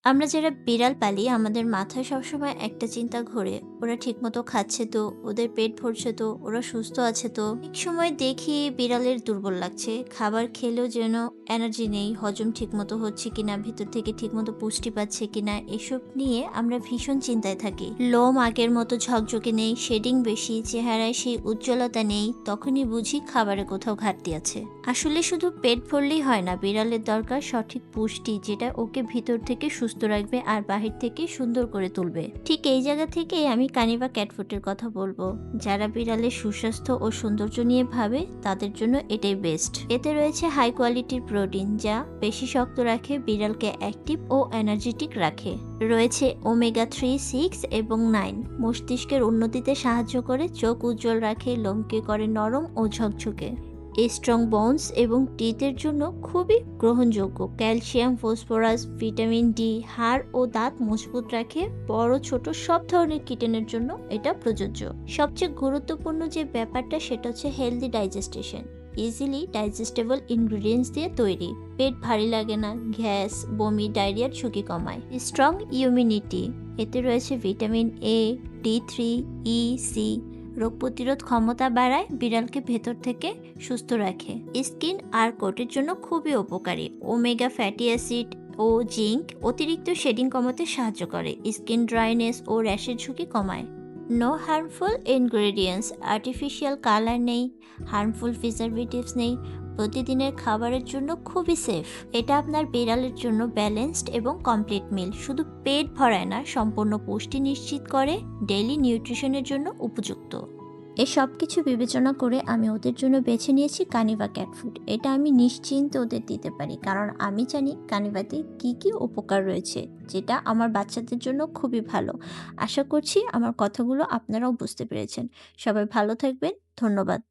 আমরা যারা বিড়াল পালি আমাদের মাথায় সবসময় একটা চিন্তা ঘোরে, ওরা ঠিকমতো খাচ্ছে তো, ওদের পেট ভরছে তো, ওরা সুস্থ আছে তো। এক সময় দেখি বিড়ালের দুর্বল লাগছে, খাবার খেলেও যেন এনার্জি নেই, হজম ঠিকমতো হচ্ছে কিনা, ভিতর থেকে ঠিকমতো পুষ্টি পাচ্ছে কিনা, এসব নিয়ে আমরা ভীষণ চিন্তায় থাকি। লোম আগের মতো ঝকঝকে নেই, শেডিং বেশি, চেহারায় সেই উজ্জ্বলতা নেই, তখনই বুঝি খাবারে কোথাও ঘাটতি আছে। আসলে শুধু পেট ভরলেই হয় না, বিড়ালের দরকার সঠিক পুষ্টি, যেটা ওকে ভিতর থেকে সুস্থ রাখবে আর বাহির থেকে সুন্দর করে তুলবে। ঠিক এই জায়গা থেকেই আমি কানিভা ক্যাট ফুডের কথা বলবো। যারা বিড়ালের সুস্বাস্থ্য ও সৌন্দর্য নিয়ে ভাবে তাদের জন্য এটাই বেস্ট। এতে রয়েছে হাই কোয়ালিটির প্রোটিন, যা পেশি শক্ত রাখে, বিড়ালকে অ্যাক্টিভ ও এনার্জেটিক রাখে। রয়েছে ওমেগা 3, 6 এবং 9, মস্তিষ্কের উন্নতিতে সাহায্য করে, চোখ উজ্জ্বল রাখে, লোমকে করে নরম ও ঝকঝকে। স্ট্রং বোনস এবং টিথের জন্য খুবই গ্রহণযোগ্য। ক্যালসিয়াম, ফসফরাস, ভিটামিন ডি হাড় ও দাঁত মজবুত রাখে। বড় ছোট সব ধরনের কিটেনের জন্য এটা প্রযোজ্য। সবচেয়ে গুরুত্বপূর্ণ যে ব্যাপারটা সেটা হচ্ছে হেলদি ডাইজেস্টেশন। ইজিলি ডাইজেস্টেবল ইনগ্রিডিয়েন্টস দিয়ে তৈরি, পেট ভারী লাগে না, গ্যাস, বমি, ডায়রিয়ার ঝুঁকি কমায়। স্ট্রং ইমিউনিটি, এতে রয়েছে vitamin A, D3, E, C, রোগ প্রতিরোধ ক্ষমতা বাড়ায়, বিড়ালকে ভেতর থেকে সুস্থ রাখে। স্কিন আর কোটের জন্য খুবই উপকারী। ওমেগা ফ্যাটি অ্যাসিড ও জিঙ্ক অতিরিক্ত শেডিং কমাতে সাহায্য করে, স্কিন ড্রাইনেস ও র্যাশের ঝুঁকি কমায়। No harmful ingredients, artificial colour নেই, হার্মফুল প্রিজারভেটিভস নেই, প্রতিদিনের খাবারের জন্য খুবই সেফ। এটা আপনার বিড়ালের জন্য ব্যালেন্সড এবং কমপ্লিট মিল, শুধু পেট ভরায় না, সম্পূর্ণ পুষ্টি নিশ্চিত করে, ডেইলি নিউট্রিশনের জন্য উপযুক্ত। এই সব কিছু বিবেচনা করে আমি ওদের জন্য বেছে নিয়েছি কানিভা ক্যাট ফুড। এটা আমি নিশ্চিন্তে ওদের দিতে পারি, কারণ আমি জানি কানিভাতে কি কি উপকার রয়েছে, যেটা আমার বাচ্চাদের জন্য খুবই ভালো। আশা করছি আমার কথাগুলো আপনারাও বুঝতে পেরেছেন। সবাই ভালো থাকবেন। ধন্যবাদ।